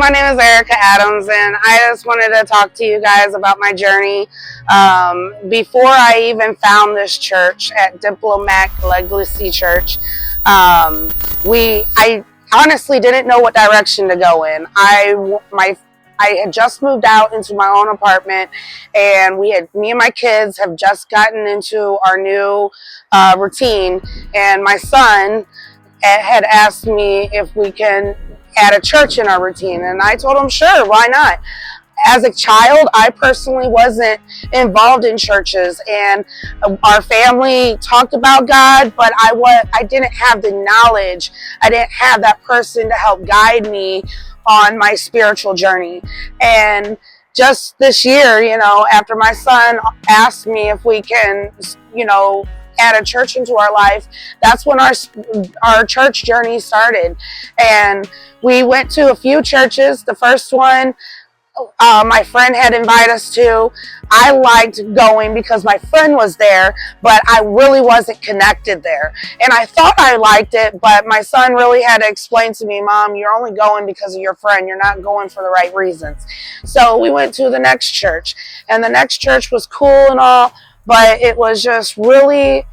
my name is Erika Adams, and I just wanted to talk to you guys about my journey. Before I even found this church at Diplomat Legacy Church, I honestly didn't know what direction to go in. I had just moved out into my own apartment, and me and my kids have just gotten into our new routine, and my son had asked me if we can add a church in our routine, and I told him sure, why not. As a child, I personally wasn't involved in churches, and our family talked about God, but I didn't have the knowledge. I didn't have that person to help guide me on my spiritual journey. And just this year, after my son asked me if we can, add a church into our life, that's when our church journey started. And we went to a few churches. The first one my friend had invited us to. I liked going because my friend was there, but I really wasn't connected there. And I thought I liked it, but my son really had to explain to me, Mom, you're only going because of your friend. You're not going for the right reasons. So we went to the next church, and the next church was cool and all, but it was just really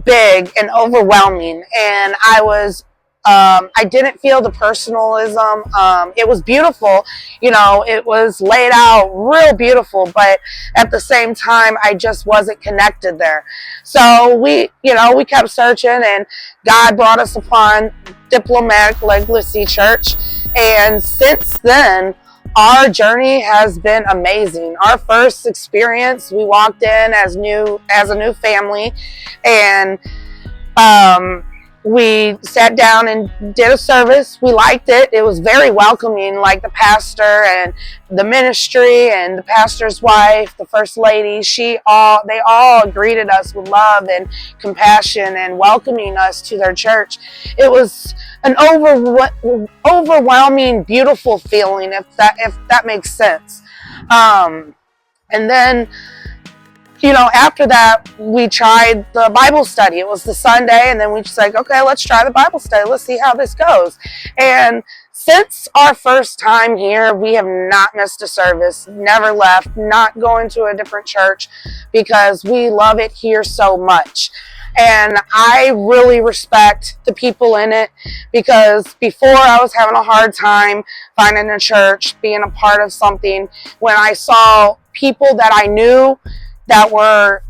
big and overwhelming. And I didn't feel the personalism. It was beautiful, it was laid out real beautiful, but at the same time, I just wasn't connected there. So we kept searching, and God brought us upon Diplomatic Legacy Church. And since then, our journey has been amazing. Our first experience, we walked in as a new family, and we sat down and did a service. We liked it. It was very welcoming, like the pastor and the ministry and the pastor's wife, the first lady, they all greeted us with love and compassion and welcoming us to their church. It was an overwhelming, beautiful feeling, if that makes sense. And then after that, we tried the Bible study. It was the Sunday, and then we just like, okay, let's try the Bible study. Let's see how this goes. And since our first time here, we have not missed a service, never left, not going to a different church, because we love it here so much. And I really respect the people in it, because before I was having a hard time finding a church, being a part of something, when I saw people that I knew that were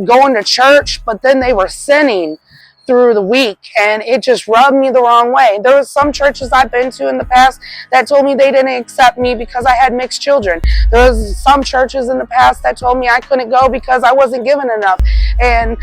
going to church, but then they were sinning through the week, and it just rubbed me the wrong way. There was some churches I've been to in the past that told me they didn't accept me because I had mixed children. There was some churches in the past that told me I couldn't go because I wasn't given enough. And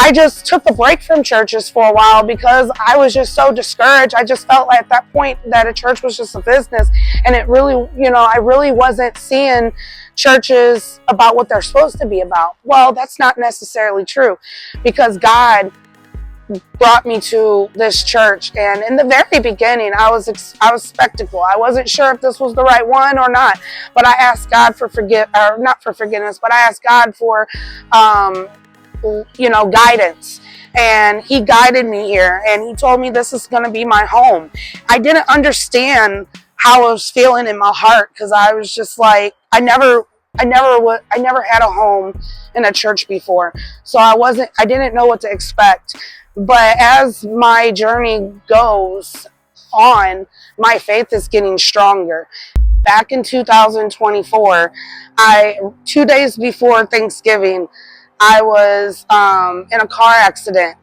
I just took a break from churches for a while because I was just so discouraged. I just felt like at that point that a church was just a business, and it really, I really wasn't seeing churches about what they're supposed to be about. Well, that's not necessarily true, because God brought me to this church, and in the very beginning, I was skeptical. I wasn't sure if this was the right one or not, but I asked God for not for forgiveness, but I asked God for guidance, and He guided me here, and He told me this is going to be my home. I didn't understand how I was feeling in my heart, because I was just like, I never had a home in a church before, so I didn't know what to expect. But as my journey goes on, my faith is getting stronger. Back in 2024, 2 days before Thanksgiving, I was in a car accident,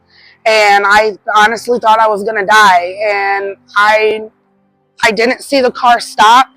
and I honestly thought I was gonna die, and I didn't see the car stop.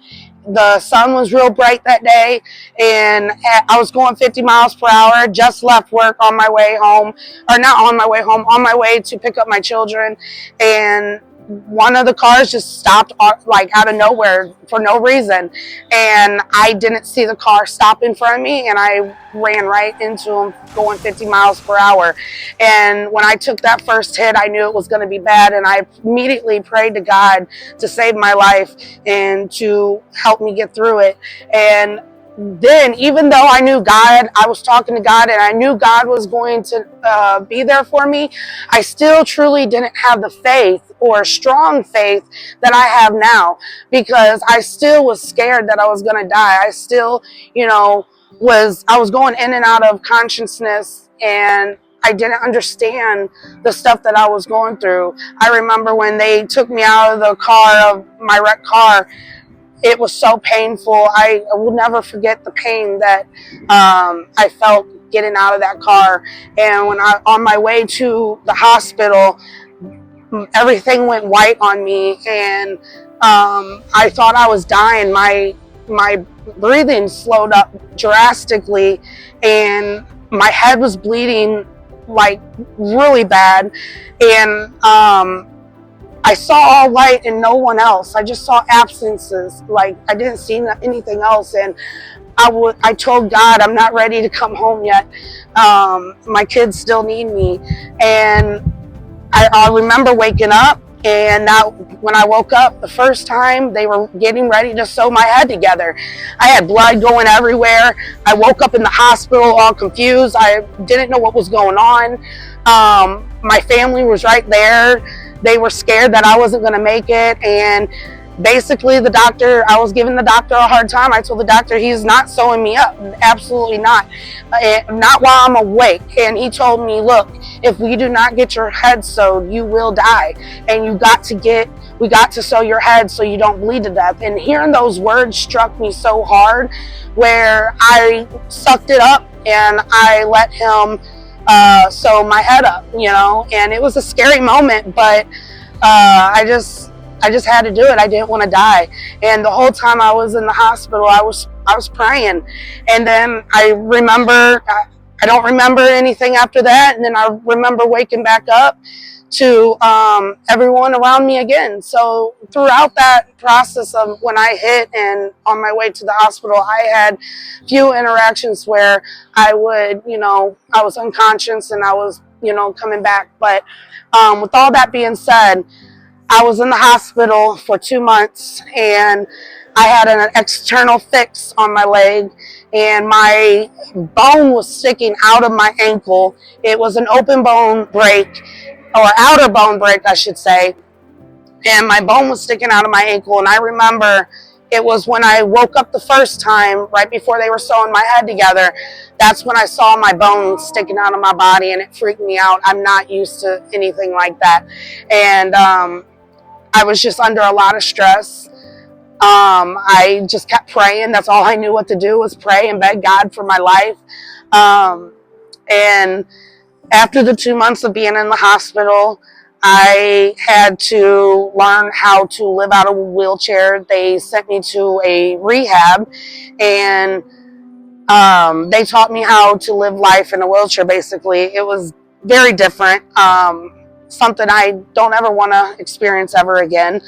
The sun was real bright that day, and I was going 50 miles per hour, just left work on my way home, or not on my way home, on my way to pick up my children, and one of the cars just stopped like out of nowhere for no reason, and I didn't see the car stop in front of me, and I ran right into him going 50 miles per hour. And when I took that first hit, I knew it was going to be bad, and I immediately prayed to God to save my life and to help me get through it. And then, even though I knew God, I was talking to God and I knew God was going to be there for me, I still truly didn't have the faith or strong faith that I have now, because I still was scared that I was going to die. I still, I was going in and out of consciousness, and I didn't understand the stuff that I was going through. I remember when they took me out of the car, of my wrecked car, it was so painful. I will never forget the pain that I felt getting out of that car. And when on my way to the hospital, everything went white on me, and I thought I was dying. My breathing slowed up drastically, and my head was bleeding like really bad, and I saw all light and no one else. I just saw absences. Like, I didn't see anything else. And I told God, I'm not ready to come home yet. My kids still need me. And I remember waking up, and when I woke up the first time, they were getting ready to sew my head together. I had blood going everywhere. I woke up in the hospital all confused. I didn't know what was going on. My family was right there. They were scared that I wasn't going to make it, and basically I was giving the doctor a hard time. I told the doctor, he's not sewing me up. Absolutely not. Not while I'm awake. And he told me, look, if we do not get your head sewed, you will die. And we got to sew your head so you don't bleed to death. And hearing those words struck me so hard, where I sucked it up and I let him sew my head up, and it was a scary moment, but I just had to do it. I didn't want to die. And the whole time I was in the hospital, I was praying. And then I don't remember anything after that. And then I remember waking back up to everyone around me again. So throughout that process of when I hit and on my way to the hospital, I had few interactions where I would, I was unconscious and I was, coming back. But with all that being said, I was in the hospital for 2 months, and I had an external fix on my leg, and my bone was sticking out of my ankle. It was an open bone break, or outer bone break, I should say. And my bone was sticking out of my ankle. And I remember it was when I woke up the first time, right before they were sewing my head together, that's when I saw my bone sticking out of my body, and it freaked me out. I'm not used to anything like that. And I was just under a lot of stress. I just kept praying. That's all I knew what to do, was pray and beg God for my life. And after the 2 months of being in the hospital, I had to learn how to live out of a wheelchair. They sent me to a rehab, and they taught me how to live life in a wheelchair, basically. It was very different. Something I don't ever want to experience ever again.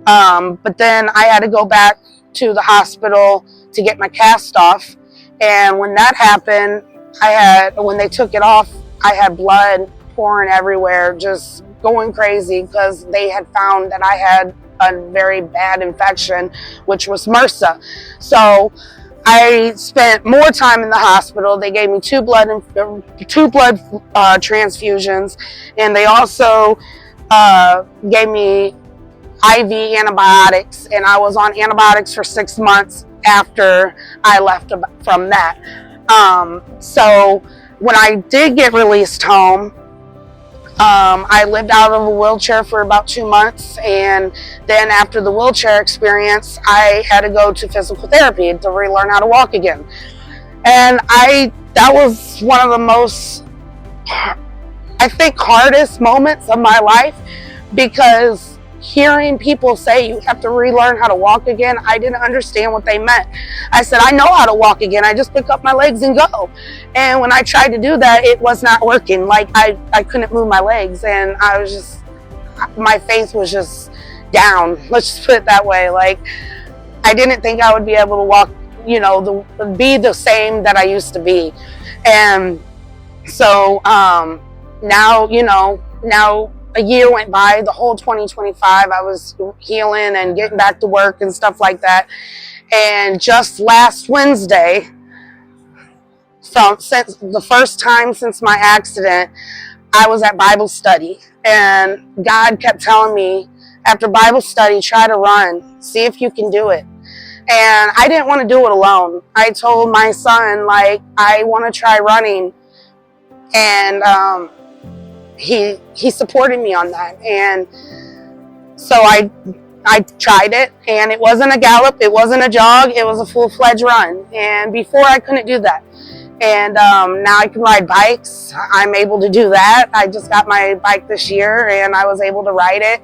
But then I had to go back to the hospital to get my cast off. And when that happened, when they took it off, I had blood pouring everywhere, just going crazy, because they had found that I had a very bad infection, which was MRSA. So I spent more time in the hospital. They gave me two blood transfusions, and they also gave me IV antibiotics, and I was on antibiotics for 6 months after I left from that. So when I did get released home, I lived out of a wheelchair for about 2 months, and then after the wheelchair experience, I had to go to physical therapy to relearn how to walk again. And that was one of the most, I think, hardest moments of my life, because hearing people say you have to relearn how to walk again, I didn't understand what they meant. I said, I know how to walk again. I just pick up my legs and go. And when I tried to do that, it was not working. Like, I couldn't move my legs, and my faith was just down. Let's just put it that way. Like, I didn't think I would be able to walk, be the same that I used to be. And so now a year went by, the whole 2025, I was healing and getting back to work and stuff like that. And just last Wednesday, since the first time since my accident, I was at Bible study, and God kept telling me, after Bible study, try to run, see if you can do it. And I didn't want to do it alone. I told my son, like, I want to try running, and he supported me on that. And so I tried it, and it wasn't a gallop, it wasn't a jog, it was a full-fledged run. And before, I couldn't do that. And now I can ride bikes. I'm able to do that. I just got my bike this year, and I was able to ride it.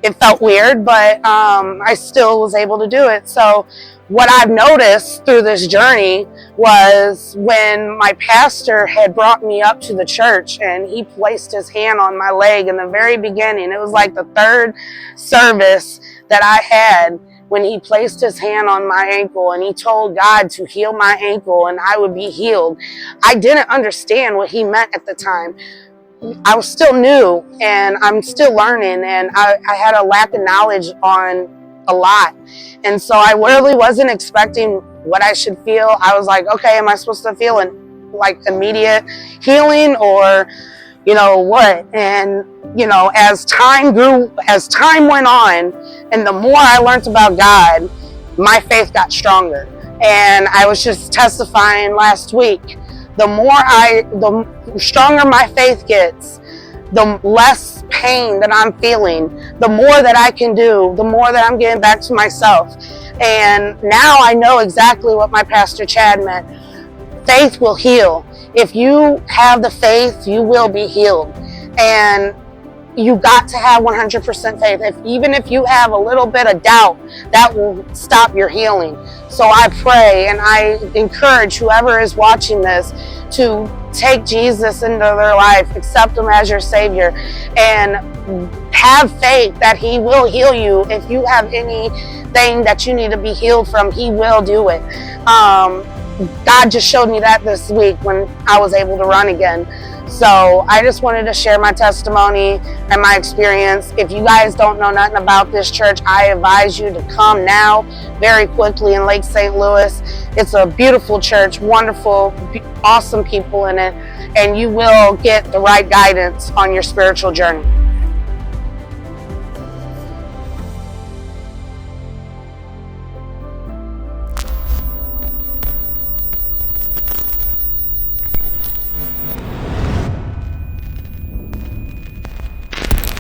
It felt weird, but I still was able to do it. So what I've noticed through this journey was when my pastor had brought me up to the church and he placed his hand on my leg in the very beginning. It was like the third service that I had, when he placed his hand on my ankle and he told God to heal my ankle and I would be healed. I didn't understand what he meant at the time. I was still new, and I'm still learning, and I had a lack of knowledge on a lot. And so I really wasn't expecting what I should feel. I was like, okay, am I supposed to feel like immediate healing, or what? And as time went on, and the more I learned about God, my faith got stronger. And I was just testifying last week, the stronger my faith gets, the less pain that I'm feeling, the more that I can do, the more that I'm getting back to myself. And now I know exactly what my pastor Chad meant. Faith will heal. If you have the faith, you will be healed. And you got to have 100% faith. Even if you have a little bit of doubt, that will stop your healing. So I pray and I encourage whoever is watching this to take Jesus into their life, accept him as your Savior, and have faith that he will heal you. If you have anything that you need to be healed from, he will do it. God just showed me that this week when I was able to run again. So I just wanted to share my testimony and my experience. If you guys don't know nothing about this church, I advise you to come now, very quickly, in Lake St. Louis. It's a beautiful church, wonderful, awesome people in it, and you will get the right guidance on your spiritual journey.